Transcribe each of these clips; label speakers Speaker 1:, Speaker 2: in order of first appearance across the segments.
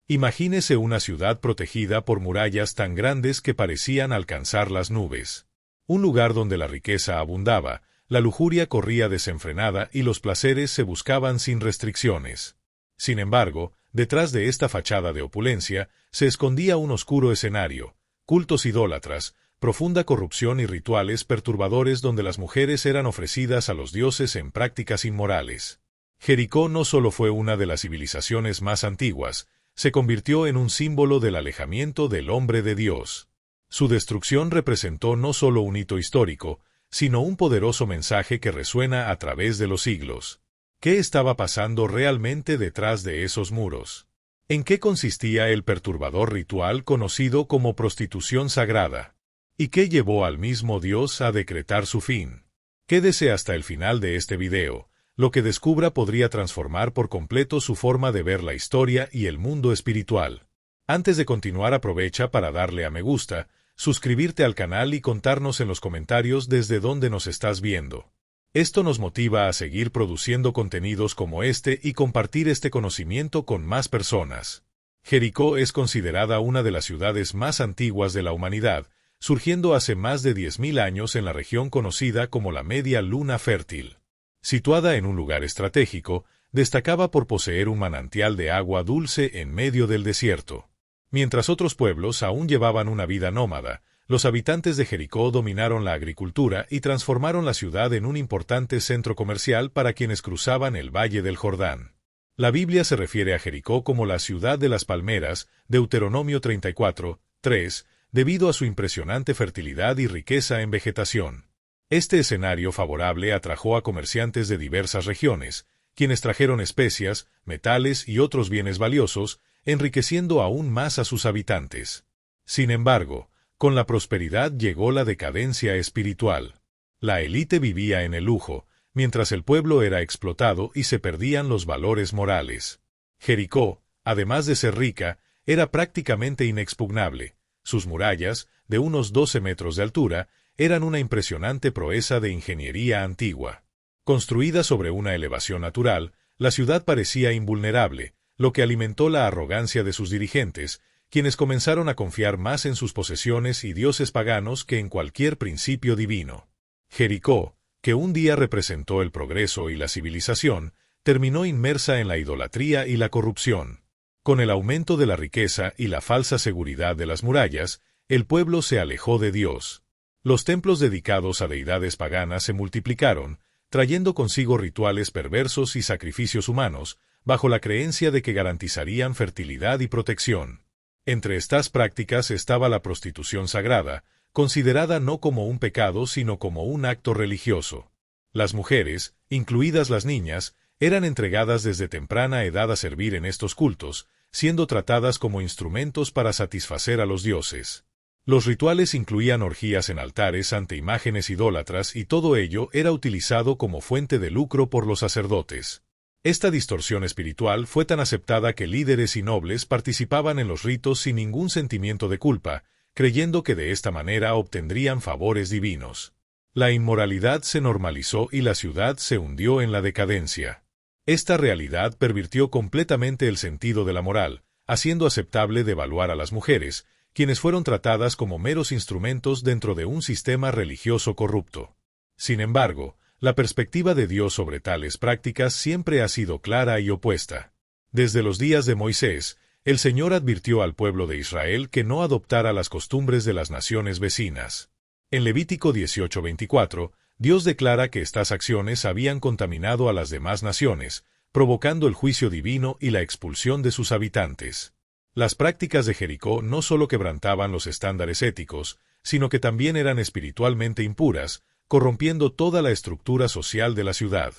Speaker 1: Imagínese una ciudad protegida por murallas tan grandes que parecían alcanzar las nubes. Un lugar donde la riqueza abundaba, la lujuria corría desenfrenada y los placeres se buscaban sin restricciones. Sin embargo, detrás de esta fachada de opulencia, se escondía un oscuro escenario, cultos idólatras, profunda corrupción y rituales perturbadores donde las mujeres eran ofrecidas a los dioses en prácticas inmorales. Jericó no solo fue una de las civilizaciones más antiguas, se convirtió en un símbolo del alejamiento del hombre de Dios. Su destrucción representó no solo un hito histórico, sino un poderoso mensaje que resuena a través de los siglos. ¿Qué estaba pasando realmente detrás de esos muros? ¿En qué consistía el perturbador ritual conocido como prostitución sagrada? ¿Y qué llevó al mismo Dios a decretar su fin? Quédese hasta el final de este video. Lo que descubra podría transformar por completo su forma de ver la historia y el mundo espiritual. Antes de continuar, aprovecha para darle a me gusta, suscribirte al canal y contarnos en los comentarios desde dónde nos estás viendo. Esto nos motiva a seguir produciendo contenidos como este y compartir este conocimiento con más personas. Jericó es considerada una de las ciudades más antiguas de la humanidad, surgiendo hace más de 10.000 años en la región conocida como la Media Luna Fértil. Situada en un lugar estratégico, destacaba por poseer un manantial de agua dulce en medio del desierto. Mientras otros pueblos aún llevaban una vida nómada, los habitantes de Jericó dominaron la agricultura y transformaron la ciudad en un importante centro comercial para quienes cruzaban el Valle del Jordán. La Biblia se refiere a Jericó como la ciudad de las palmeras, Deuteronomio 34:3, debido a su impresionante fertilidad y riqueza en vegetación. Este escenario favorable atrajo a comerciantes de diversas regiones, quienes trajeron especias, metales y otros bienes valiosos, enriqueciendo aún más a sus habitantes. Sin embargo, con la prosperidad llegó la decadencia espiritual. La élite vivía en el lujo, mientras el pueblo era explotado y se perdían los valores morales. Jericó, además de ser rica, era prácticamente inexpugnable. Sus murallas, de unos 12 metros de altura, eran una impresionante proeza de ingeniería antigua. Construida sobre una elevación natural, la ciudad parecía invulnerable, lo que alimentó la arrogancia de sus dirigentes, quienes comenzaron a confiar más en sus posesiones y dioses paganos que en cualquier principio divino. Jericó, que un día representó el progreso y la civilización, terminó inmersa en la idolatría y la corrupción. Con el aumento de la riqueza y la falsa seguridad de las murallas, el pueblo se alejó de Dios. Los templos dedicados a deidades paganas se multiplicaron, trayendo consigo rituales perversos y sacrificios humanos, bajo la creencia de que garantizarían fertilidad y protección. Entre estas prácticas estaba la prostitución sagrada, considerada no como un pecado sino como un acto religioso. Las mujeres, incluidas las niñas, eran entregadas desde temprana edad a servir en estos cultos, siendo tratadas como instrumentos para satisfacer a los dioses. Los rituales incluían orgías en altares ante imágenes idólatras y todo ello era utilizado como fuente de lucro por los sacerdotes. Esta distorsión espiritual fue tan aceptada que líderes y nobles participaban en los ritos sin ningún sentimiento de culpa, creyendo que de esta manera obtendrían favores divinos. La inmoralidad se normalizó y la ciudad se hundió en la decadencia. Esta realidad pervirtió completamente el sentido de la moral, haciendo aceptable devaluar a las mujeres, quienes fueron tratadas como meros instrumentos dentro de un sistema religioso corrupto. Sin embargo, la perspectiva de Dios sobre tales prácticas siempre ha sido clara y opuesta. Desde los días de Moisés, el Señor advirtió al pueblo de Israel que no adoptara las costumbres de las naciones vecinas. En Levítico 18:24, Dios declara que estas acciones habían contaminado a las demás naciones, provocando el juicio divino y la expulsión de sus habitantes. Las prácticas de Jericó no solo quebrantaban los estándares éticos, sino que también eran espiritualmente impuras, corrompiendo toda la estructura social de la ciudad.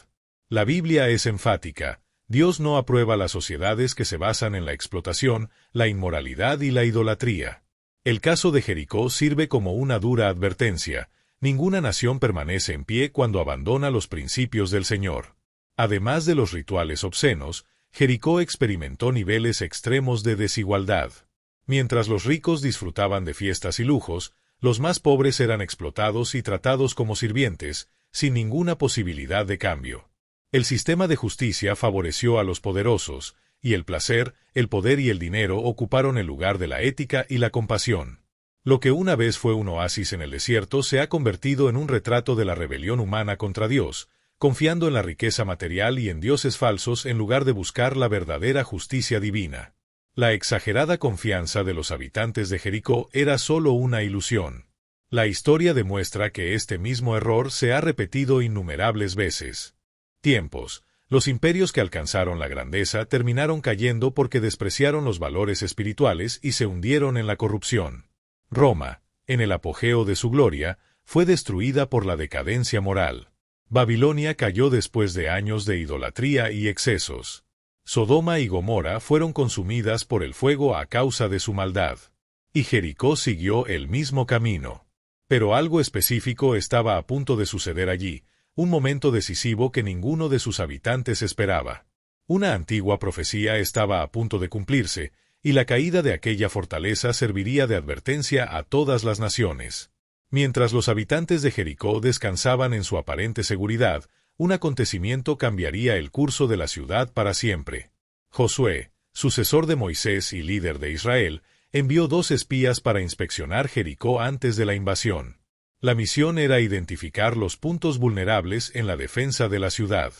Speaker 1: La Biblia es enfática: Dios no aprueba las sociedades que se basan en la explotación, la inmoralidad y la idolatría. El caso de Jericó sirve como una dura advertencia: ninguna nación permanece en pie cuando abandona los principios del Señor. Además de los rituales obscenos, Jericó experimentó niveles extremos de desigualdad. Mientras los ricos disfrutaban de fiestas y lujos, los más pobres eran explotados y tratados como sirvientes, sin ninguna posibilidad de cambio. El sistema de justicia favoreció a los poderosos, y el placer, el poder y el dinero ocuparon el lugar de la ética y la compasión. Lo que una vez fue un oasis en el desierto se ha convertido en un retrato de la rebelión humana contra Dios, confiando en la riqueza material y en dioses falsos en lugar de buscar la verdadera justicia divina. La exagerada confianza de los habitantes de Jericó era solo una ilusión. La historia demuestra que este mismo error se ha repetido innumerables veces. Los imperios que alcanzaron la grandeza terminaron cayendo porque despreciaron los valores espirituales y se hundieron en la corrupción. Roma, en el apogeo de su gloria, fue destruida por la decadencia moral. Babilonia cayó después de años de idolatría y excesos. Sodoma y Gomorra fueron consumidas por el fuego a causa de su maldad. Y Jericó siguió el mismo camino. Pero algo específico estaba a punto de suceder allí, un momento decisivo que ninguno de sus habitantes esperaba. Una antigua profecía estaba a punto de cumplirse, y la caída de aquella fortaleza serviría de advertencia a todas las naciones. Mientras los habitantes de Jericó descansaban en su aparente seguridad, un acontecimiento cambiaría el curso de la ciudad para siempre. Josué, sucesor de Moisés y líder de Israel, envió 2 espías para inspeccionar Jericó antes de la invasión. La misión era identificar los puntos vulnerables en la defensa de la ciudad.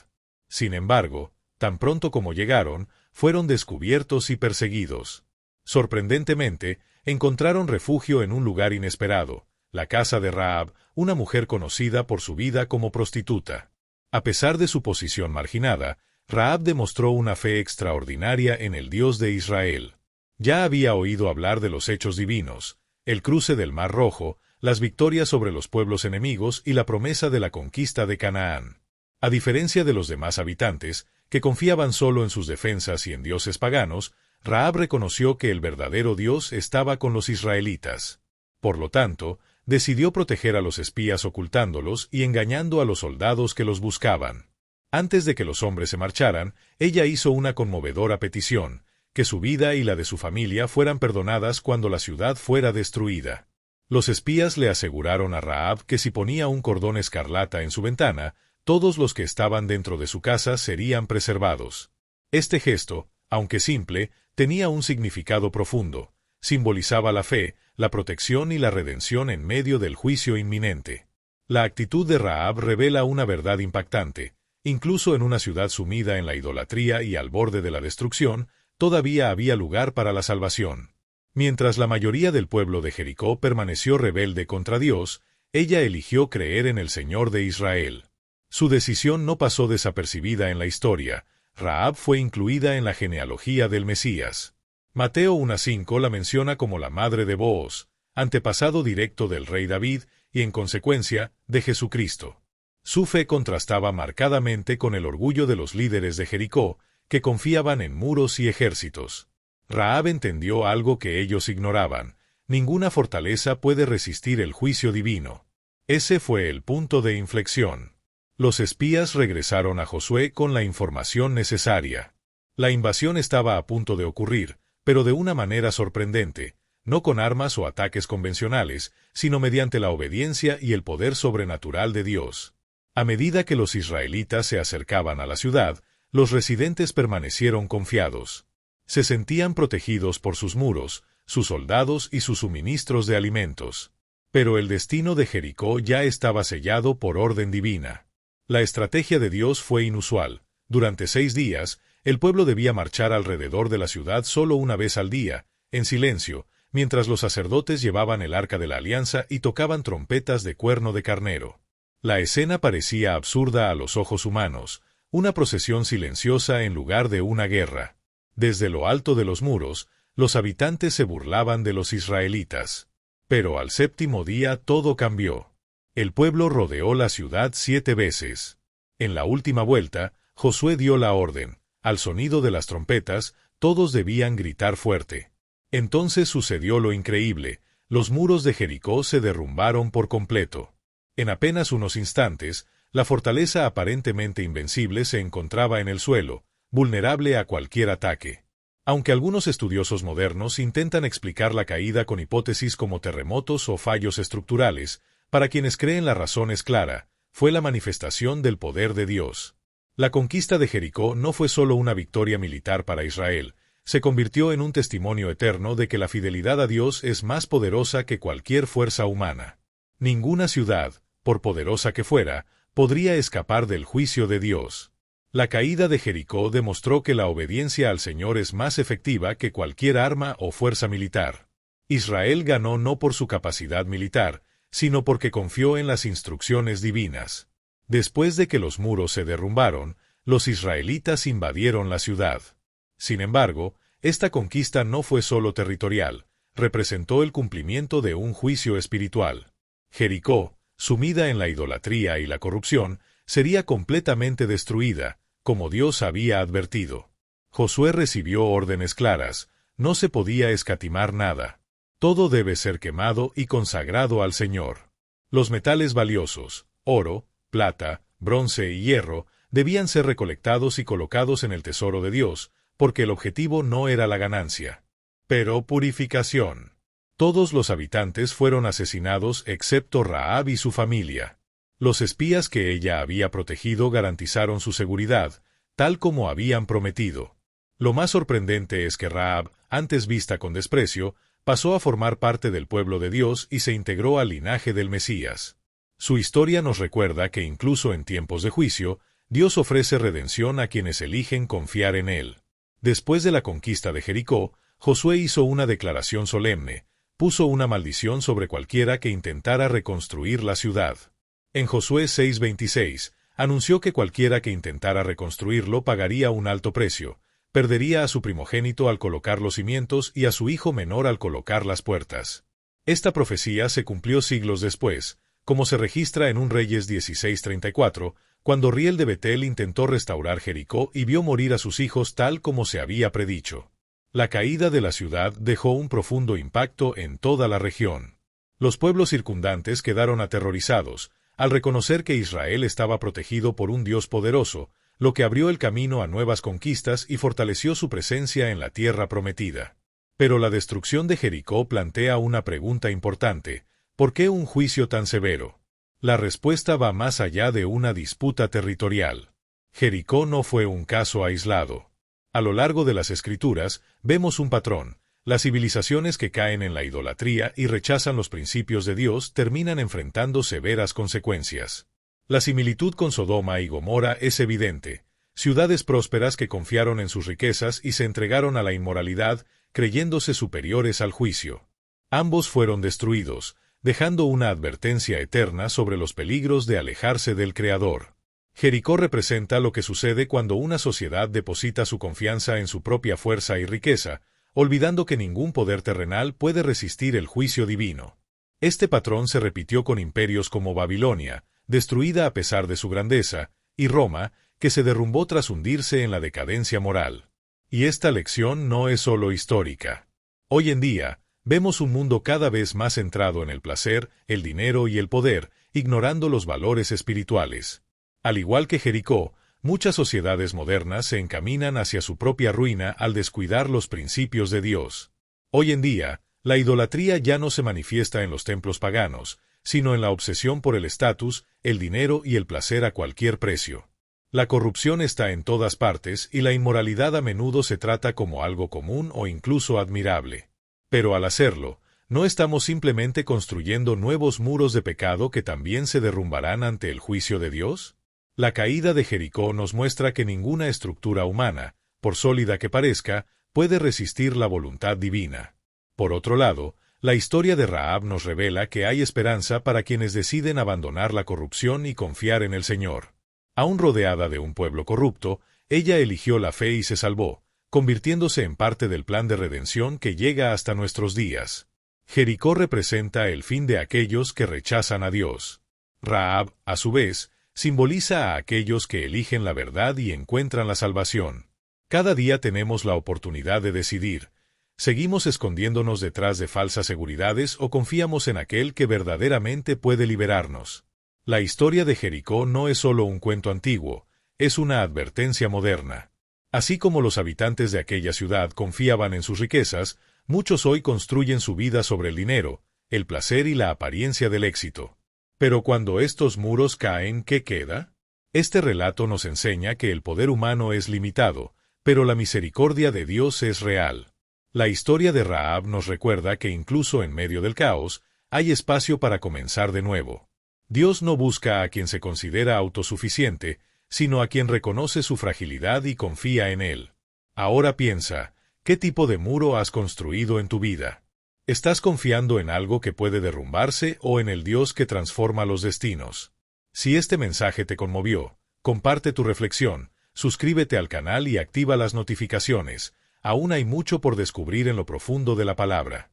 Speaker 1: Sin embargo, tan pronto como llegaron, fueron descubiertos y perseguidos. Sorprendentemente, encontraron refugio en un lugar inesperado, la casa de Rahab, una mujer conocida por su vida como prostituta. A pesar de su posición marginada, Rahab demostró una fe extraordinaria en el Dios de Israel. Ya había oído hablar de los hechos divinos, el cruce del Mar Rojo, las victorias sobre los pueblos enemigos y la promesa de la conquista de Canaán. A diferencia de los demás habitantes, que confiaban solo en sus defensas y en dioses paganos, Rahab reconoció que el verdadero Dios estaba con los israelitas. Por lo tanto, decidió proteger a los espías ocultándolos y engañando a los soldados que los buscaban. Antes de que los hombres se marcharan, ella hizo una conmovedora petición, que su vida y la de su familia fueran perdonadas cuando la ciudad fuera destruida. Los espías le aseguraron a Rahab que si ponía un cordón escarlata en su ventana, todos los que estaban dentro de su casa serían preservados. Este gesto, aunque simple, tenía un significado profundo. Simbolizaba la fe, la protección y la redención en medio del juicio inminente. La actitud de Rahab revela una verdad impactante. Incluso en una ciudad sumida en la idolatría y al borde de la destrucción, todavía había lugar para la salvación. Mientras la mayoría del pueblo de Jericó permaneció rebelde contra Dios, ella eligió creer en el Señor de Israel. Su decisión no pasó desapercibida en la historia. Rahab fue incluida en la genealogía del Mesías. Mateo 1:5 la menciona como la madre de Booz, antepasado directo del rey David y, en consecuencia, de Jesucristo. Su fe contrastaba marcadamente con el orgullo de los líderes de Jericó, que confiaban en muros y ejércitos. Rahab entendió algo que ellos ignoraban: ninguna fortaleza puede resistir el juicio divino. Ese fue el punto de inflexión. Los espías regresaron a Josué con la información necesaria. La invasión estaba a punto de ocurrir, pero de una manera sorprendente, no con armas o ataques convencionales, sino mediante la obediencia y el poder sobrenatural de Dios. A medida que los israelitas se acercaban a la ciudad, los residentes permanecieron confiados. Se sentían protegidos por sus muros, sus soldados y sus suministros de alimentos. Pero el destino de Jericó ya estaba sellado por orden divina. La estrategia de Dios fue inusual. Durante 6 días, el pueblo debía marchar alrededor de la ciudad solo una vez al día, en silencio, mientras los sacerdotes llevaban el arca de la alianza y tocaban trompetas de cuerno de carnero. La escena parecía absurda a los ojos humanos, una procesión silenciosa en lugar de una guerra. Desde lo alto de los muros, los habitantes se burlaban de los israelitas. Pero al 7º día todo cambió. El pueblo rodeó la ciudad 7 veces. En la última vuelta, Josué dio la orden. Al sonido de las trompetas, todos debían gritar fuerte. Entonces sucedió lo increíble: los muros de Jericó se derrumbaron por completo. En apenas unos instantes, la fortaleza aparentemente invencible se encontraba en el suelo, vulnerable a cualquier ataque. Aunque algunos estudiosos modernos intentan explicar la caída con hipótesis como terremotos o fallos estructurales, para quienes creen la razón es clara: fue la manifestación del poder de Dios. La conquista de Jericó no fue solo una victoria militar para Israel, se convirtió en un testimonio eterno de que la fidelidad a Dios es más poderosa que cualquier fuerza humana. Ninguna ciudad, por poderosa que fuera, podría escapar del juicio de Dios. La caída de Jericó demostró que la obediencia al Señor es más efectiva que cualquier arma o fuerza militar. Israel ganó no por su capacidad militar, sino porque confió en las instrucciones divinas. Después de que los muros se derrumbaron, los israelitas invadieron la ciudad. Sin embargo, esta conquista no fue solo territorial, representó el cumplimiento de un juicio espiritual. Jericó, sumida en la idolatría y la corrupción, sería completamente destruida, como Dios había advertido. Josué recibió órdenes claras, no se podía escatimar nada. Todo debe ser quemado y consagrado al Señor. Los metales valiosos, oro, plata, bronce y hierro, debían ser recolectados y colocados en el tesoro de Dios, porque el objetivo no era la ganancia. Pero purificación. Todos los habitantes fueron asesinados excepto Rahab y su familia. Los espías que ella había protegido garantizaron su seguridad, tal como habían prometido. Lo más sorprendente es que Rahab, antes vista con desprecio, pasó a formar parte del pueblo de Dios y se integró al linaje del Mesías. Su historia nos recuerda que incluso en tiempos de juicio, Dios ofrece redención a quienes eligen confiar en Él. Después de la conquista de Jericó, Josué hizo una declaración solemne, puso una maldición sobre cualquiera que intentara reconstruir la ciudad. En Josué 6:26, anunció que cualquiera que intentara reconstruirlo pagaría un alto precio, perdería a su primogénito al colocar los cimientos y a su hijo menor al colocar las puertas. Esta profecía se cumplió siglos después, como se registra en 1 Reyes 16:34, cuando Riel de Betel intentó restaurar Jericó y vio morir a sus hijos tal como se había predicho. La caída de la ciudad dejó un profundo impacto en toda la región. Los pueblos circundantes quedaron aterrorizados, al reconocer que Israel estaba protegido por un Dios poderoso, lo que abrió el camino a nuevas conquistas y fortaleció su presencia en la tierra prometida. Pero la destrucción de Jericó plantea una pregunta importante: ¿por qué un juicio tan severo? La respuesta va más allá de una disputa territorial. Jericó no fue un caso aislado. A lo largo de las Escrituras, vemos un patrón. Las civilizaciones que caen en la idolatría y rechazan los principios de Dios terminan enfrentando severas consecuencias. La similitud con Sodoma y Gomorra es evidente. Ciudades prósperas que confiaron en sus riquezas y se entregaron a la inmoralidad, creyéndose superiores al juicio. Ambos fueron destruidos, dejando una advertencia eterna sobre los peligros de alejarse del Creador. Jericó representa lo que sucede cuando una sociedad deposita su confianza en su propia fuerza y riqueza, olvidando que ningún poder terrenal puede resistir el juicio divino. Este patrón se repitió con imperios como Babilonia, destruida a pesar de su grandeza, y Roma, que se derrumbó tras hundirse en la decadencia moral. Y esta lección no es solo histórica. Hoy en día, vemos un mundo cada vez más centrado en el placer, el dinero y el poder, ignorando los valores espirituales. Al igual que Jericó, muchas sociedades modernas se encaminan hacia su propia ruina al descuidar los principios de Dios. Hoy en día, la idolatría ya no se manifiesta en los templos paganos, sino en la obsesión por el estatus, el dinero y el placer a cualquier precio. La corrupción está en todas partes y la inmoralidad a menudo se trata como algo común o incluso admirable. Pero al hacerlo, ¿no estamos simplemente construyendo nuevos muros de pecado que también se derrumbarán ante el juicio de Dios? La caída de Jericó nos muestra que ninguna estructura humana, por sólida que parezca, puede resistir la voluntad divina. Por otro lado, la historia de Rahab nos revela que hay esperanza para quienes deciden abandonar la corrupción y confiar en el Señor. Aún rodeada de un pueblo corrupto, ella eligió la fe y se salvó, convirtiéndose en parte del plan de redención que llega hasta nuestros días. Jericó representa el fin de aquellos que rechazan a Dios. Rahab, a su vez, simboliza a aquellos que eligen la verdad y encuentran la salvación. Cada día tenemos la oportunidad de decidir: ¿seguimos escondiéndonos detrás de falsas seguridades o confiamos en aquel que verdaderamente puede liberarnos? La historia de Jericó no es solo un cuento antiguo, es una advertencia moderna. Así como los habitantes de aquella ciudad confiaban en sus riquezas, muchos hoy construyen su vida sobre el dinero, el placer y la apariencia del éxito. Pero cuando estos muros caen, ¿qué queda? Este relato nos enseña que el poder humano es limitado, pero la misericordia de Dios es real. La historia de Rahab nos recuerda que incluso en medio del caos, hay espacio para comenzar de nuevo. Dios no busca a quien se considera autosuficiente, sino a quien reconoce su fragilidad y confía en él. Ahora piensa, ¿qué tipo de muro has construido en tu vida? ¿Estás confiando en algo que puede derrumbarse o en el Dios que transforma los destinos? Si este mensaje te conmovió, comparte tu reflexión, suscríbete al canal y activa las notificaciones. Aún hay mucho por descubrir en lo profundo de la palabra.